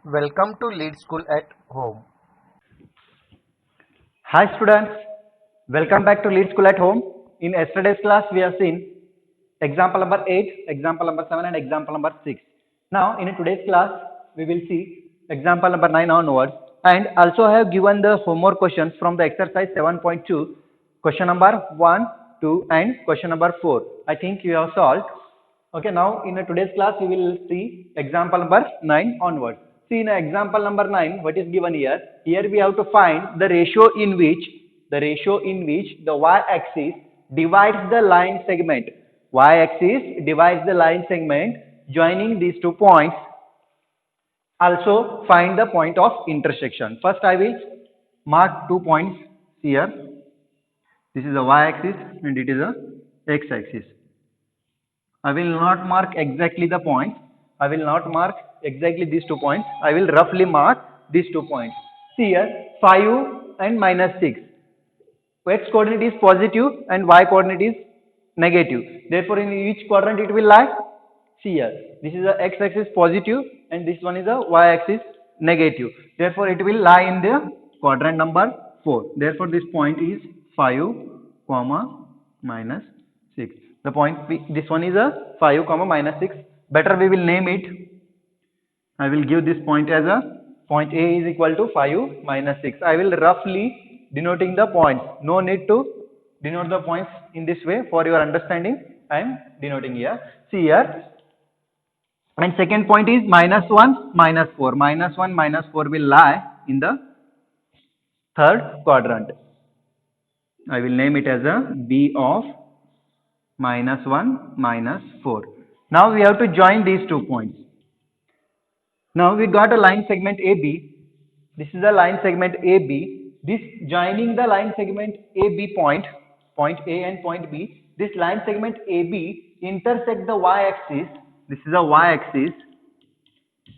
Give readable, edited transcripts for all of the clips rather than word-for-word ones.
Welcome to Lead School at Home. Hi students, welcome back to Lead School at Home. In yesterday's class we have seen example number 8, example number 7 and example number 6. Now in today's class we will see example number 9 onwards, and also I have given the homework questions from the exercise 7.2, question number 1, 2 and question number 4. I think you have solved. Okay, now in today's class we will see example number 9 onwards. See in example number 9 what is given here. Here we have to find the ratio in which the y-axis divides the line segment. Y-axis divides the line segment joining these 2 points. Also find the point of intersection. First I will mark 2 points here. This is the y-axis and it is a x-axis. I will not mark exactly the points. I will not mark exactly these 2 points. I will roughly mark these 2 points. See here 5 and minus 6. X coordinate is positive and y coordinate is negative. Therefore in which quadrant it will lie? See here. This is the x axis positive and this one is the y axis negative. Therefore it will lie in the quadrant number 4. Therefore this point is 5 comma minus 6. The point P, this one is a 5 comma minus 6. Better we will name it. I will give this point as a point A is equal to 5 minus 6. I will roughly denoting the points. No need to denote the points in this way. For your understanding I am denoting here. See here. And second point is minus 1 minus 4. Minus 1 minus 4 will lie in the third quadrant. I will name it as a B of minus 1 minus 4. Now we have to join these 2 points. Now we got a line segment AB. This is a line segment AB. This joining the line segment AB point A and point B. This line segment AB intersect the y-axis. This is a y-axis.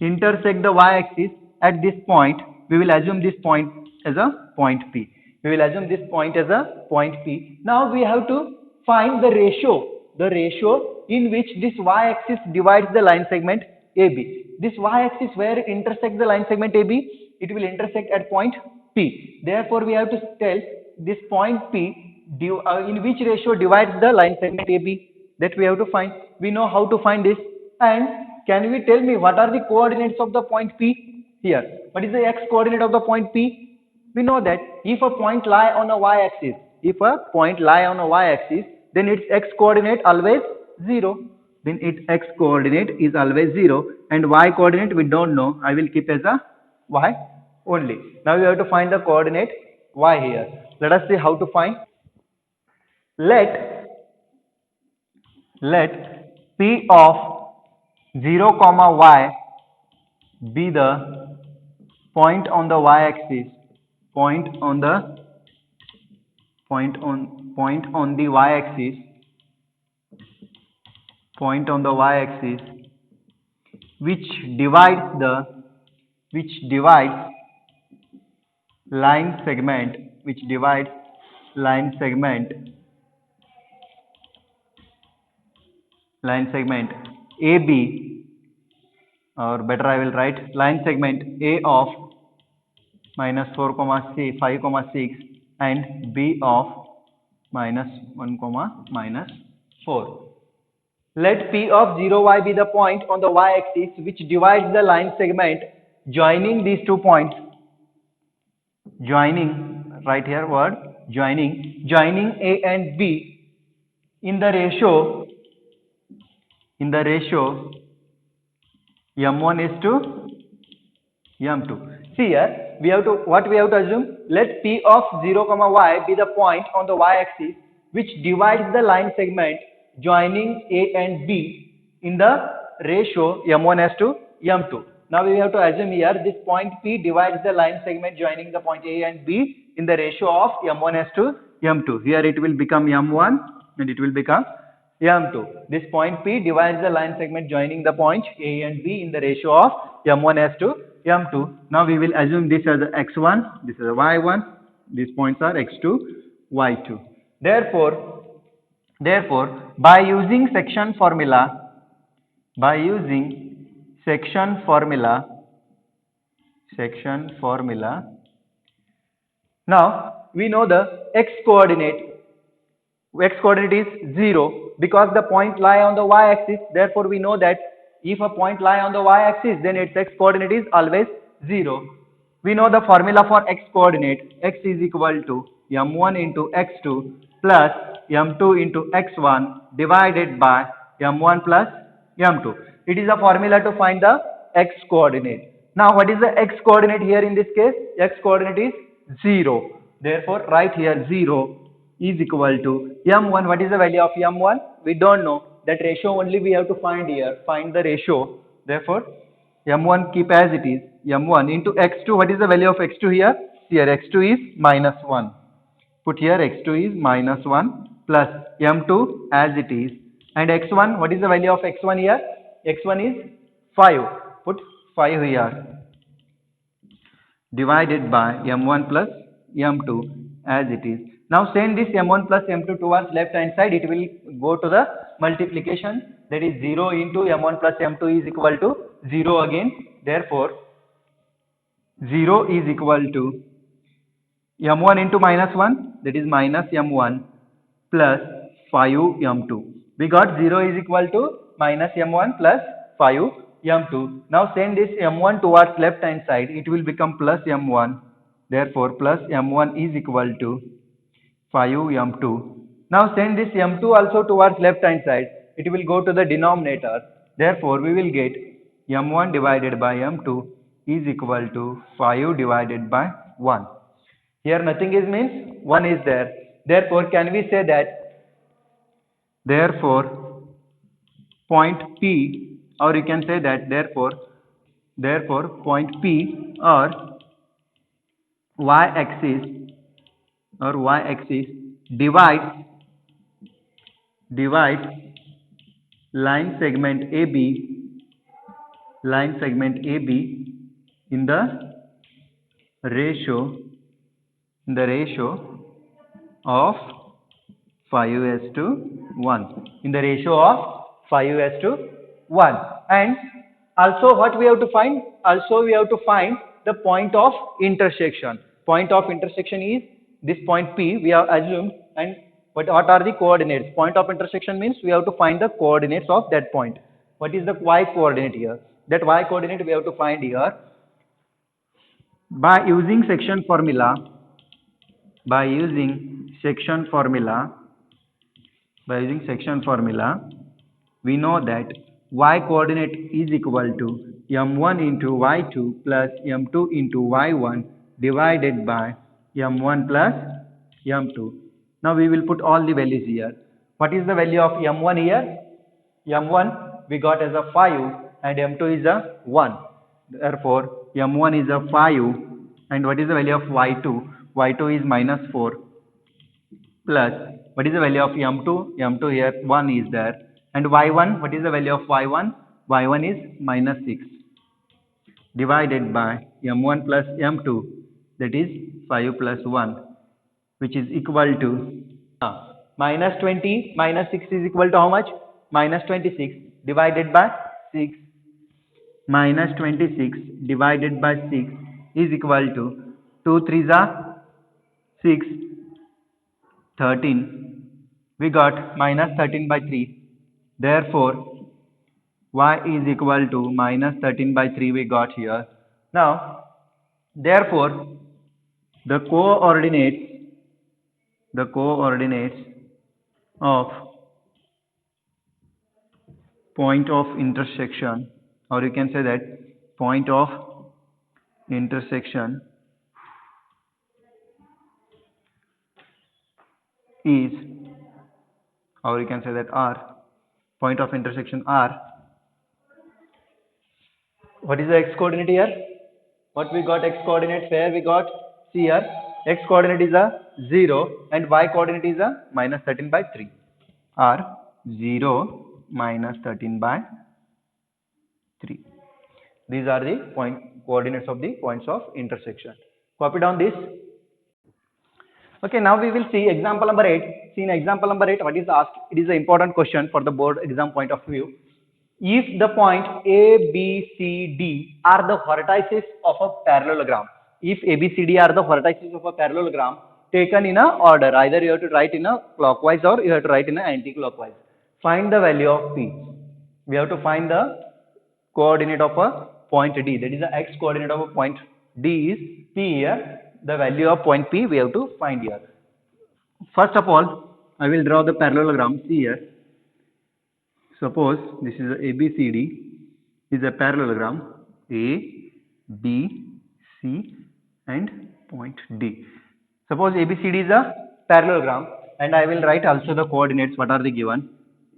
Intersect the y-axis at this point. We will assume this point as a point P. We will assume this point as a point P. Now we have to find the ratio in which this y-axis divides the line segment AB. This y-axis where it intersects the line segment AB, it will intersect at point P. Therefore, we have to tell this point P in which ratio divides the line segment AB. That we have to find. We know how to find this. And can we tell me what are the coordinates of the point P here? What is the x coordinate of the point P? We know that if a point lie on a y-axis, then its x coordinate always 0. Then its x coordinate is always 0 and y coordinate we don't know. I will keep as a y only. Now we have to find the coordinate y here. Let us see how to find. Let P of 0 comma y be the point on the y-axis, point on the y-axis, which divides line segment AB, or better I will write line segment A of minus 4 comma 5 comma 6 and B of minus 1 comma minus 4. Let P of 0y be the point on the y-axis which divides the line segment joining these 2 points. Right here word joining A and B in the ratio m1 is to m2. See here we have to assume. Let P of 0 comma y be the point on the y-axis which divides the line segment joining A and B in the ratio m1 is to m2. Now we have to assume here this point P divides the line segment joining the point A and B in the ratio of m1 is to m2. Here it will become m1 and it will become m2. This point P divides the line segment joining the point A and B in the ratio of m1 is to m2. Now we will assume this as x1, this is y1, these points are x2, y2. Therefore, by using section formula, section formula. Now we know the x coordinate. X coordinate is 0 because the point lie on the y axis. Therefore we know that if a point lie on the y axis, then its x coordinate is always 0. We know the formula for x coordinate. X is equal to m1 into x2 plus m2 into x1 divided by m1 plus m2. It is a formula to find the x coordinate. Now what is the x coordinate here in this case? X coordinate is 0. Therefore write here 0 is equal to m1. What is the value of m1? We don't know. That ratio only we have to find here. Find the ratio. Therefore m1 keep as it is. m1 into x2. What is the value of x2 here? Here x2 is minus 1. Put here x2 is minus 1 plus m2 as it is. And x1, what is the value of x1 here? x1 is 5. Put 5 here. Divided by m1 plus m2 as it is. Now send this m1 plus m2 towards left hand side. It will go to the multiplication. That is 0 into m1 plus m2 is equal to 0 again. Therefore 0 is equal to m1 into minus 1, that is minus m1 plus 5 m2. We got 0 is equal to minus m1 plus 5 m2. Now send this m1 towards left hand side. It will become plus m1. Therefore plus m1 is equal to 5 m2. Now send this m2 also towards left hand side. It will go to the denominator. Therefore we will get m1 divided by m2 is equal to 5 divided by 1. Here nothing is means 1 is there. Therefore can we say that therefore point P, or you can say that therefore point P or y axis divides line segment AB in the ratio of 5:1. In the ratio of 5:1. And also what we have to find? Also we have to find the point of intersection. Point of intersection is this point P we have assumed, and what are the coordinates? Point of intersection means we have to find the coordinates of that point. What is the y coordinate here? That y coordinate we have to find here by using section formula. By using section formula, we know that y coordinate is equal to m1 into y2 plus m2 into y1 divided by m1 plus m2. Now we will put all the values here. What is the value of m1 here? m1 we got as a 5 and m2 is a 1. Therefore m1 is a 5, and what is the value of y2? y2 is minus 4 plus what is the value of m2? m2 here 1 is there, and y1, what is the value of y1? y1 is minus 6 divided by m1 plus m2, that is 5 plus 1, which is equal to minus 20 minus 6 is equal to how much? Minus 26 divided by 6. Minus 26 divided by 6 is equal to 2 3s are 6, 13. We got minus 13 by 3. Therefore y is equal to minus 13 by 3 we got here. Now therefore the coordinates of point of intersection, or you can say that point of intersection is, or you can say that R, point of intersection R. What is the x coordinate here? What we got x coordinate here? We got, see here, x coordinate is a 0 and y coordinate is a minus 13 by 3. R 0 minus 13 by 3. These are the coordinates of the points of intersection. Copy down this. Okay, now we will see example number 8. See in example number 8 what is asked. It is an important question for the board exam point of view. if the point A, B, C, D are the vertices of a parallelogram, if A, B, C, D are the vertices of a parallelogram taken in a order, either you have to write in a clockwise or you have to write in a anti-clockwise. Find the value of P. We have to find the coordinate of a point D, that is the x coordinate of a point D is P here. The value of point P we have to find here. First of all, I will draw the parallelogram. See here. Suppose this is a ABCD is a parallelogram A, B, C and point D. Suppose ABCD is a parallelogram and I will write also the coordinates. What are they given?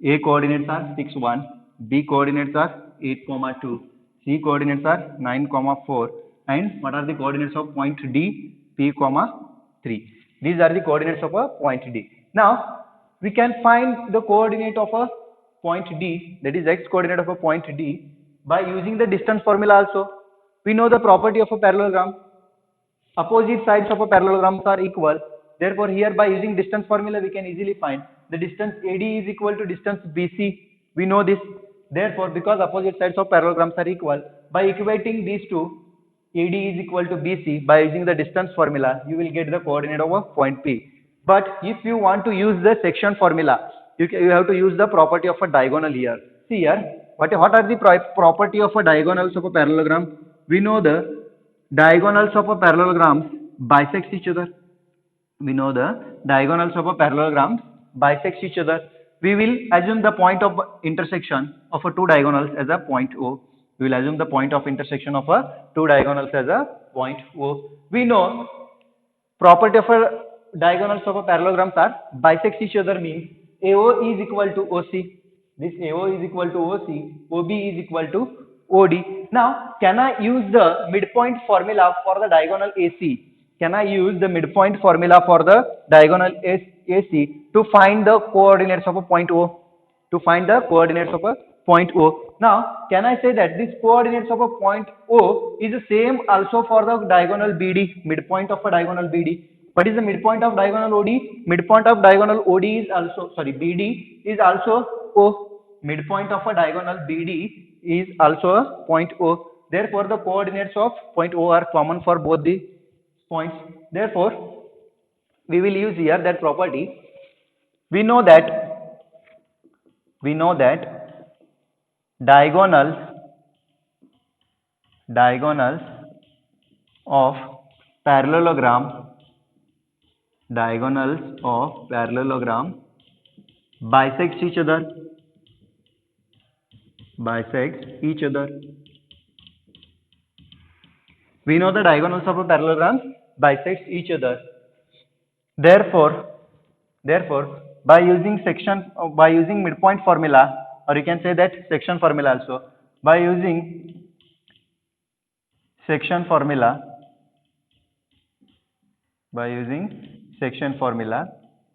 A coordinates are 6, 1, B coordinates are 8, 2, C coordinates are 9, 4 and what are the coordinates of point D? P, 3. These are the coordinates of a point D. Now we can find the coordinate of a point D, that is x coordinate of a point D, by using the distance formula also. We know the property of a parallelogram. Opposite sides of a parallelogram are equal. Therefore, here by using distance formula, we can easily find the distance AD is equal to distance BC. We know this. Therefore, because opposite sides of parallelograms are equal, by equating these two, AD is equal to BC, by using the distance formula, you will get the coordinate of a point P. But if you want to use the section formula, you have to use the property of a diagonal here. See here, what are the property of a diagonals of a parallelogram? We know the diagonals of a parallelogram bisects each other. We know the diagonals of a parallelogram bisects each other. We will assume the point of intersection of a two diagonals as a point O. We will assume the point of intersection of a two diagonals as a point O. We know property of a diagonals of a parallelograms are bisects each other means AO is equal to OC. This AO is equal to OC. OB is equal to OD. Now, can I use the midpoint formula for the diagonal AC? Can I use the midpoint formula for the diagonal AC to find the coordinates of a point O? To find the coordinates of a point O. Now, can I say that this coordinates of a point O is the same also for the diagonal BD, midpoint of a diagonal BD? What is the midpoint of diagonal OD? Midpoint of diagonal OD is also, BD is also O. Midpoint of a diagonal BD is also a point O. Therefore, the coordinates of point O are common for both the points. Therefore, we will use here that property. We know that diagonals of parallelogram bisects each other. We know the diagonals of a parallelogram bisects each other. Therefore, by using midpoint formula, or you can say that section formula also, by using section formula,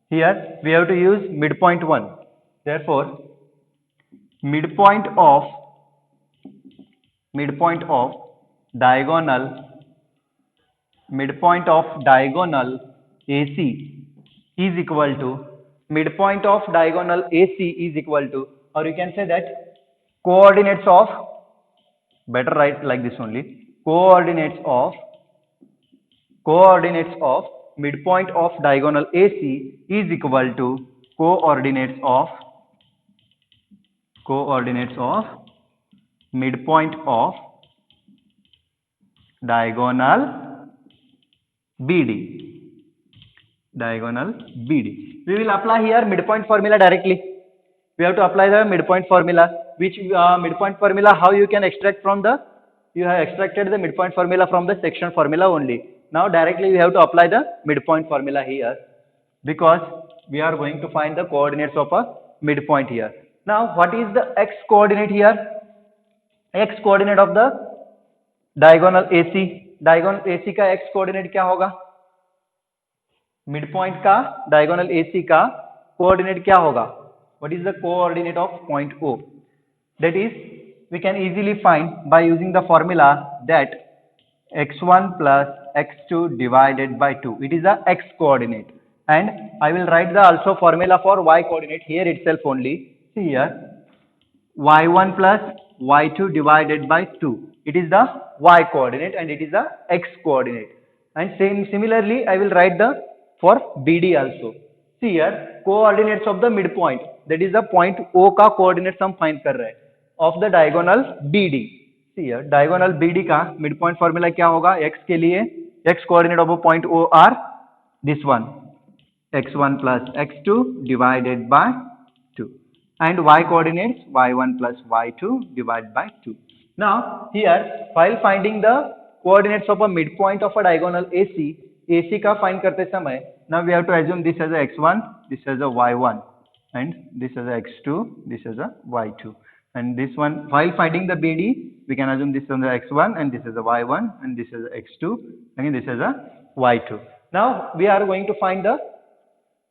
here we have to use midpoint 1. Therefore, midpoint of diagonal AC is equal to midpoint of diagonal AC is equal to, or you can say that coordinates of, better write like this only, coordinates of midpoint of diagonal AC is equal to coordinates of midpoint of diagonal BD. We will apply here midpoint formula directly. We have to apply the midpoint formula. Which midpoint formula? How you can extract from the? You have extracted the midpoint formula from the section formula only. Now directly we have to apply the midpoint formula here, because we are going to find the coordinates of a midpoint here. Now what is the x coordinate here? X coordinate of the diagonal AC. Diagonal AC का x coordinate क्या होगा? Midpoint का diagonal AC का coordinate क्या होगा? What is the coordinate of point O? That is, we can easily find by using the formula that x1 plus x2 divided by 2. It is a x coordinate, and I will write the also formula for y coordinate here itself only. See here, y1 plus y2 divided by 2. It is the y coordinate and it is the x coordinate. And similarly, I will write the for BD also. See here, coordinates of the midpoint. That is the point O का coordinates हम find कर रहे हैं of the diagonal BD. See here, diagonal BD का midpoint formula क्या होगा? X के लिए x coordinate of a point O are this one, x1 plus x2 divided by 2, and y coordinates y1 plus y2 divided by 2. Now here, while finding the coordinates of a midpoint of a diagonal AC का find करते समय, now we have to assume this as a x1, this as a y1, and this as a x2, this as a y2, and this one while finding the BD we can assume this as a x1 and this is a y1 and this is a x2 and this is a y2. Now we are going to find the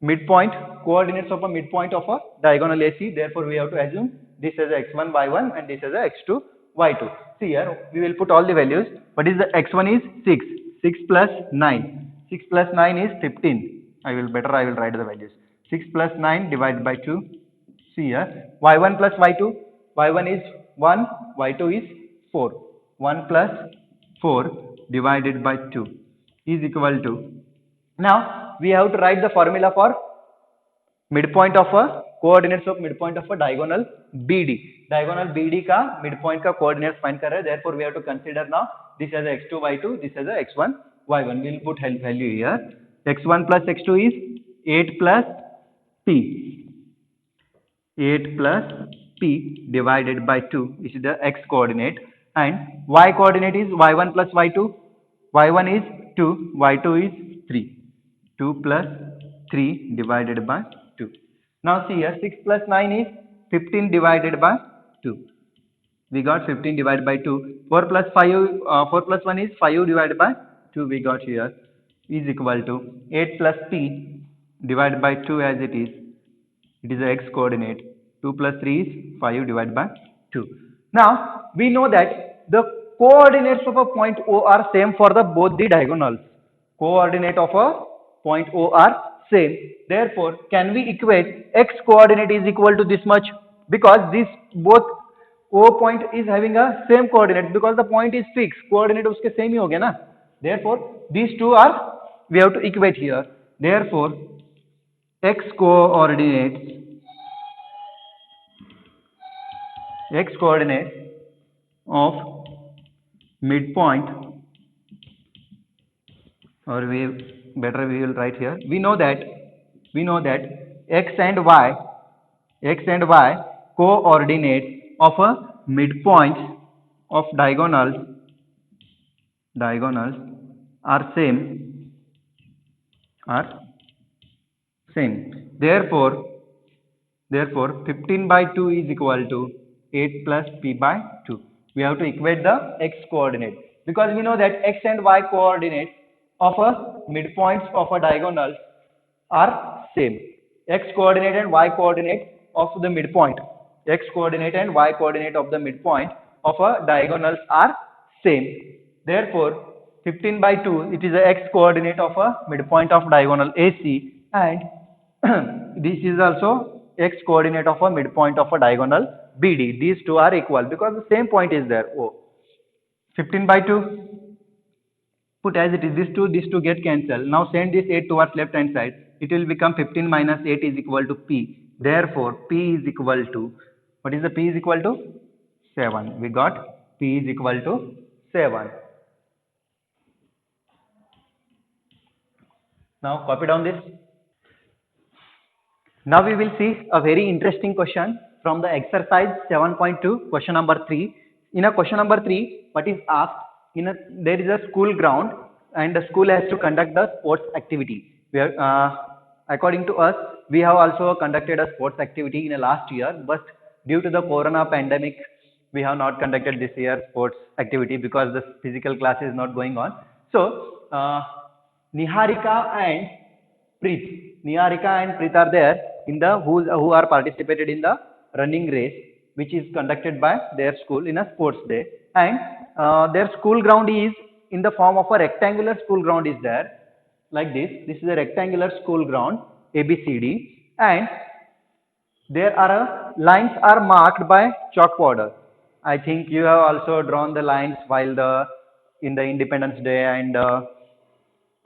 midpoint coordinates of a midpoint of a diagonal AC. Therefore we have to assume this as a x1 y1 and this as a x2 y2. See here, we will put all the values. What is the x1 is 6, 6 plus 9, 6 plus 9 is 15. I will write the values. 6 plus 9 divided by 2. See here, y1 plus y2, y1 is 1, y2 is 4. 1 plus 4 divided by 2 is equal to, now we have to write the formula for midpoint of a coordinates of midpoint of a diagonal BD. Diagonal BD का midpoint का coordinates find कर रहे हैं. Therefore we have to consider now this as a x2 y2, this as a x1 y1. We will put value here. x1 plus x2 is 8 plus p. 8 plus p divided by 2, which is the x coordinate, and y coordinate is y1 plus y2. y1 is 2, y2 is 3. 2 plus 3 divided by 2. Now see here, 6 plus 9 is 15 divided by 2. We got 15 divided by 2. 4 plus 1 is 5 divided by 2 we got here is equal to 8 plus p divided by 2 as it is. It is the x coordinate. 2 plus 3 is 5 divided by 2. Now we know that the coordinates of a point O are same for the both the diagonals. Coordinate of a point O are same. Therefore, can we equate x coordinate is equal to this much? Because this both O point is having a same coordinate because the point is fixed. Coordinate उसके same ही हो गया ना. Therefore, these two are we have to equate here. Therefore, x coordinates of midpoint, or we will write here. We know that x and y coordinates of a midpoint of diagonals are same. Therefore 15 by 2 is equal to 8 plus p by 2. We have to equate the x coordinate because we know that x and y coordinates of a midpoints of a diagonal are same. X coordinate and y coordinate of the midpoint. X coordinate and y coordinate of the midpoint of a diagonals are same. Therefore 15 by 2 it is the x coordinate of a midpoint of diagonal AC, and this is also x coordinate of a midpoint of a diagonal BD. These two are equal because the same point is there. 15 by 2 put as it is. These two get cancelled. Now send this 8 towards left hand side. It will become 15 minus 8 is equal to p. Therefore p is equal to, what is the p is equal to? 7. We got p is equal to 7. Now copy down this. Now we will see a very interesting question from the exercise 7.2, question number 3. In a question number 3, what is asked? There is a school ground and the school has to conduct the sports activity. According to us, we have also conducted a sports activity in the last year, but due to the corona pandemic, we have not conducted this year sports activity because the physical class is not going on. So Niharika and Preet are there in the who are participated in the running race, which is conducted by their school in a sports day, and their school ground is in the form of a rectangular school ground is there like this. This is a rectangular school ground ABCD, and there are lines are marked by chalk powder. I think you have also drawn the lines while the in the Independence Day, and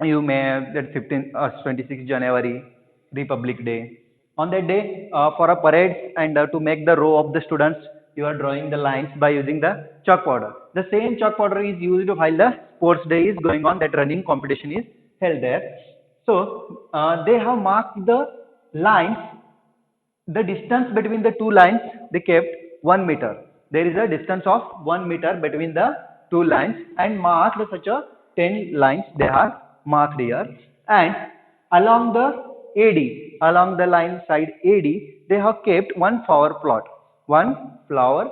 you may have that 15 or 26 January Republic Day. On that day, for a parade and to make the row of the students, you are drawing the lines by using the chalk powder. The same chalk powder is used while the sports day is going on, that running competition is held there. So they have marked the lines, the distance between the two lines they kept 1 meter. There is a distance of 1 meter between the two lines, and marked such a 10 lines they are marked here. And along the AD, along the line side AD, they have kept one flower plot, one flower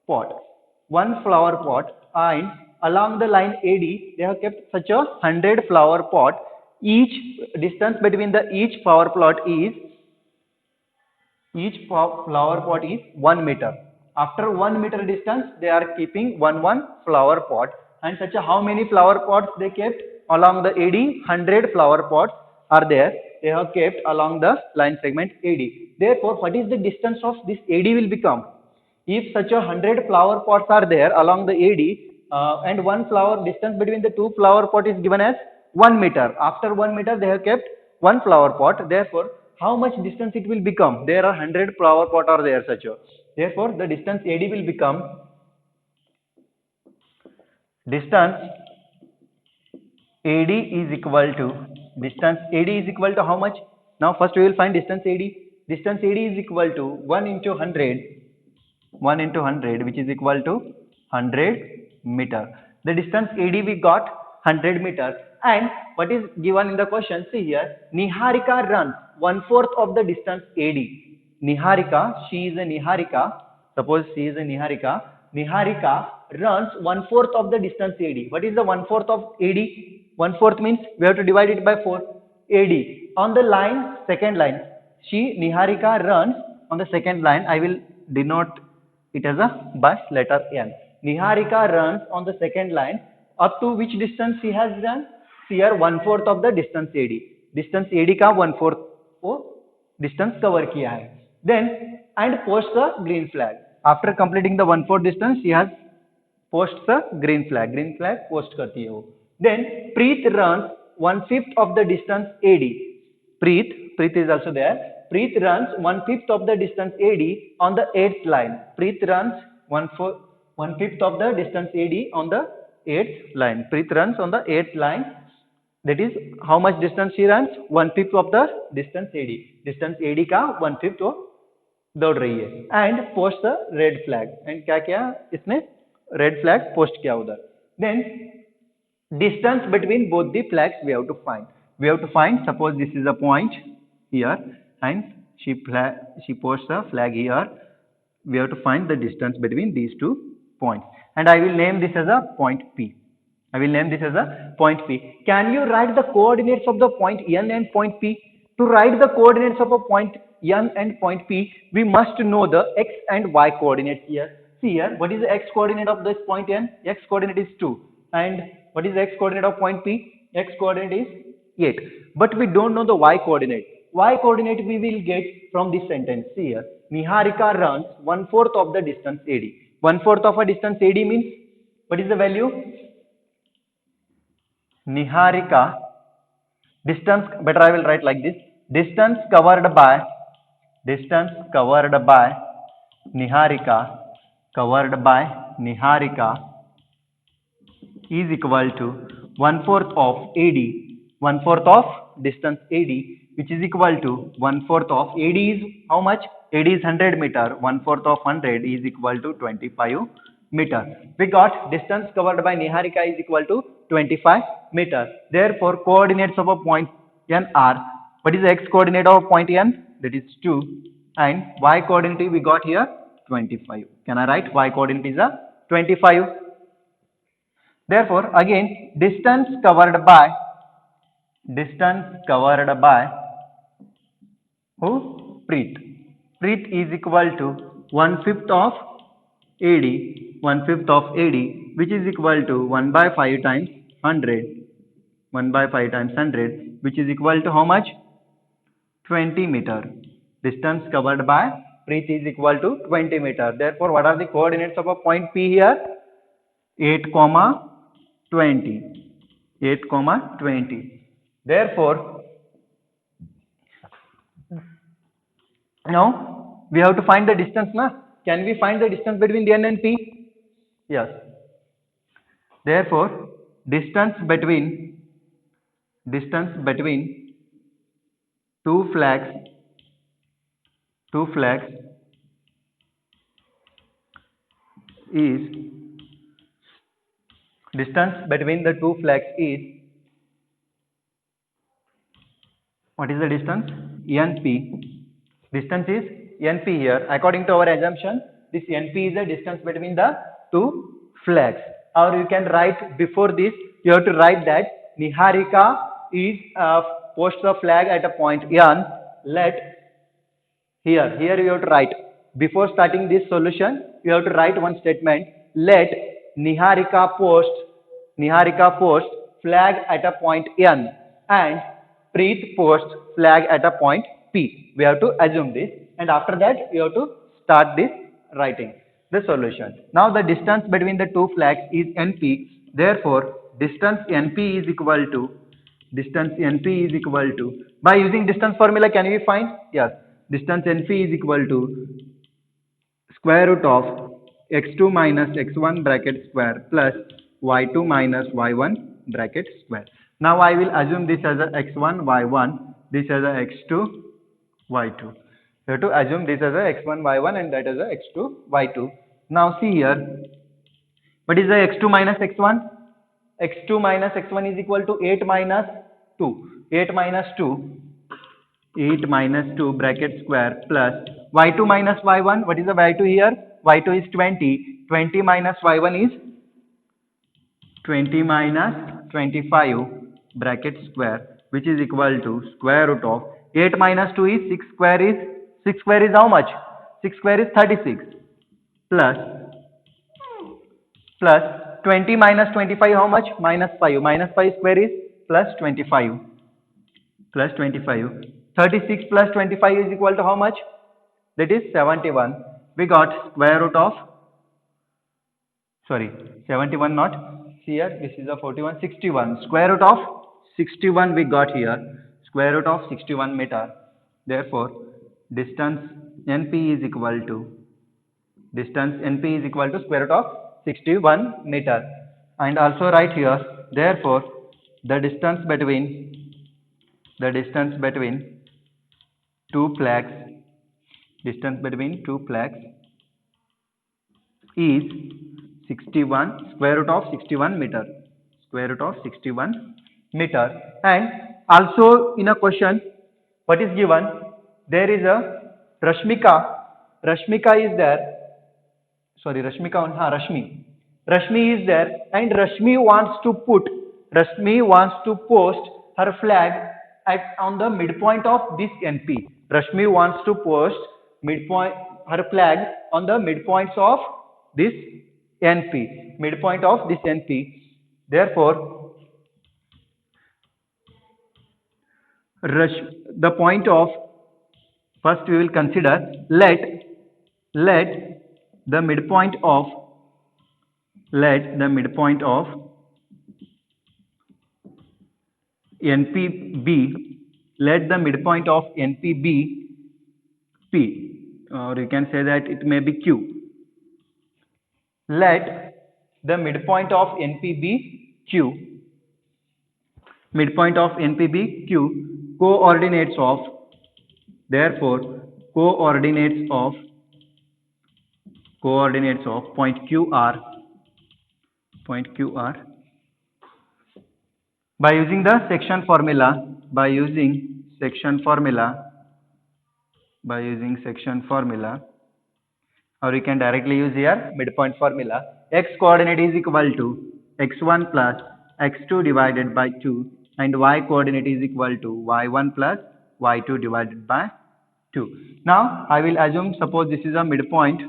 pot, one flower pot, and along the line AD they have kept such a 100 flower pot. Each distance between the each flower plot is each flower pot is 1 meter. After 1 meter distance, they are keeping one flower pot. And such a how many flower pots they kept along the AD? 100 flower pots are there. They have kept along the line segment AD. Therefore, what is the distance of this AD will become? If such a 100 flower pots are there along the AD, and one flower distance between the two flower pot is given as 1 meter. After 1 meter, they have kept one flower pot. Therefore, how much distance it will become? There are 100 flower pot are there such a. Therefore, the distance AD will become distance AD is equal to how much? Now first we will find distance AD. Distance AD is equal to 1 into 100 which is equal to 100 meter. The distance AD we got 100 meter, and what is given in the question, see here, Niharika runs 1/4 of the distance AD. Niharika, she is a Niharika, suppose she is a Niharika, Niharika runs 1/4 of the distance AD. What is the 1/4 of AD? 1/4 means we have to divide it by 4. AD on the line, second line, she Niharika runs on the second line. I will denote it as a by letter N. Niharika runs on the second line up to which distance she has run? Here 1/4 of the distance AD. Distance AD का 1/4 वो distance cover किया है. Then and post the green flag. After completing the 1/4 distance, she has post the green flag. Green flag post करती है वो. Then Preet runs 1/5 of the distance AD. Preet is also there. Preet runs 1/5 of the distance AD on the 8th line. Preet runs 1/5 of the distance AD on the 8th line. Preet runs on the 8th line. That is how much distance she runs? 1/5 of the distance AD. Distance AD का 1/5 वो दौड़ रही है. And post the red flag. And क्या किया इसने? Red flag post किया उधर. Then distance between both the flags we have to find. We have to find, suppose this is a point here, and she posts a flag here. We have to find the distance between these two points, and I will name this as a point P. I will name this as a point P. Can you write the coordinates of the point N and point P? To write the coordinates of a point N and point P, we must know the x and y coordinates here. See here, what is the x coordinate of this point N? X coordinate is 2. And what is the x coordinate of point P? X coordinate is 8. But we don't know the y coordinate. Y coordinate we will get from this sentence. See here, Niharika runs 1/4 of the distance AD. 1/4 of a distance AD means, what is the value? Niharika, distance, better I will write like this, distance covered by Niharika is equal to 1/4 of AD, 1/4 of distance AD, which is equal to 1/4 of AD is how much? AD is 100 meter, 1/4 of 100 is equal to 25 meter. We got distance covered by Niharika is equal to 25 meter. Therefore, coordinates of a point N are, what is the x coordinate of point N? That is 2. And y coordinate we got here 25. Can I write y coordinate is a 25? Therefore, again, distance covered by who? Preet. Preet is equal to 1/5 of AD, 1/5 of AD, which is equal to 1/5 times 100, 1/5 times 100, which is equal to how much? 20 meter. Distance covered by Preet is equal to 20 meter. Therefore, what are the coordinates of a point P here? 8, comma 20. 8, comma 20. Therefore, now we have to find the distance, na? Can we find the distance between N and P? Yes. Therefore, distance between two flags is what is the distance? NP. Distance is NP here. According to our assumption, this NP is the distance between the two flags. Or you can write before this, you have to write that Niharika is posts the flag at a point N. Here you have to write, before starting this solution, you have to write one statement. Let Niharika post flag at a point N and Preet post flag at a point P. We have to assume this, and after that you have to start this writing the solution. Now the distance between the two flags is NP. Therefore, distance NP is equal to by using distance formula, can we find? Yes. Distance NP is equal to square root of x2 minus x1 bracket square plus y2 minus y1 bracket square. Now I will assume this as a x1 y1, this as a x2 y2. You have to assume this as a x1 y1 and that as a x2 y2. Now see here, what is the x2 minus x1? x2 minus x1 is equal to 8 minus 2. 8 minus 2 bracket square plus y2 minus y1. What is the y2 here? y2 is 20. 20 minus y1 is 20 minus 25 bracket square, which is equal to square root of 8 minus 2 is 6 square is how much? 6 square is 36 plus 20 minus 25 how much? Minus 5. Minus 5 square is plus 25. 36 plus 25 is equal to how much? That is 71. We got square root of 71 not. See here, this is a 41, 61. Square root of 61 we got here. Square root of 61 meter. Therefore, distance NP is equal to square root of 61 meter. And also write here, therefore, the distance between two flags is 61, square root of 61 meter. And also in a question, what is given? There is a Rashmika is there. Rashmi is there, and Rashmi wants to post her flag on the midpoint of this NP. Rashmi wants to post her flag on the midpoints of this NP. Therefore, the point of, first we will consider, let the midpoint of NP be, P, or you can say that it may be Q. Let the midpoint of NP be Q. Coordinates of, therefore, coordinates of point Q are by using the section formula, or you can directly use here midpoint formula. X coordinate is equal to x1 plus x2 divided by 2, and y coordinate is equal to y1 plus y2 divided by 2. Now I will assume, suppose this is a midpoint,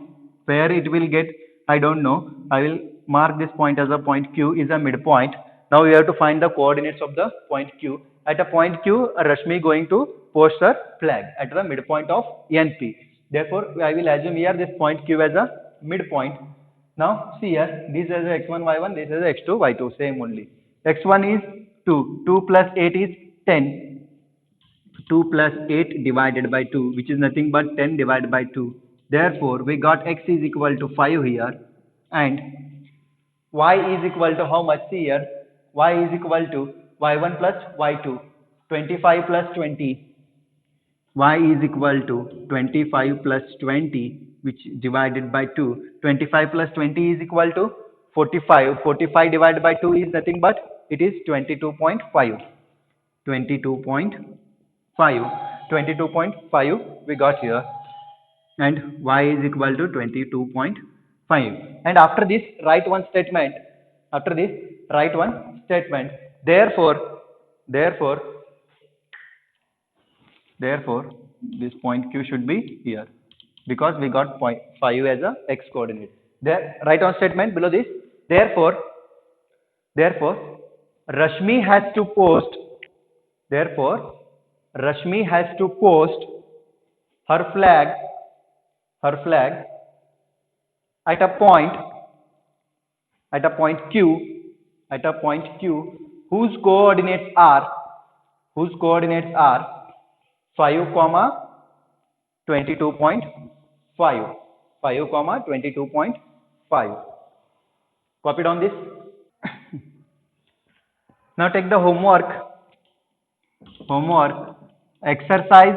where it will get, I don't know. I will mark this point as a point Q is a midpoint. Now we have to find the coordinates of the point Q. At a point Q, Rashmi going to post her flag at the midpoint of NP. Therefore, I will assume here this point Q as a midpoint. Now, see here, this is x1, y1, this is x2, y2, same only. x1 is 2, 2 plus 8 is 10. 2 plus 8 divided by 2, which is nothing but 10 divided by 2. Therefore, we got x is equal to 5 here, and y is equal to how much? See here, y is equal to y1 plus y2, 25 plus 20. Y is equal to 25 plus 20, which divided by 2. 25 plus 20 is equal to 45. 45 divided by 2 is nothing but it is 22.5. 22.5 we got here, and y is equal to 22.5. And after this write one statement. Therefore this point Q should be here, because we got point 5 as a x coordinate. There, write one statement below this. Therefore Rashmi has to post her flag at a point Q whose coordinates are 5, 22.5. 5, 22.5. Copy down this. Now take the homework. Exercise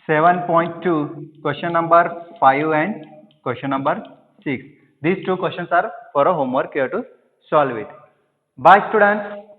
7.2, question number 5 and question number 6. These two questions are for a homework. You have to solve it. Bye, students.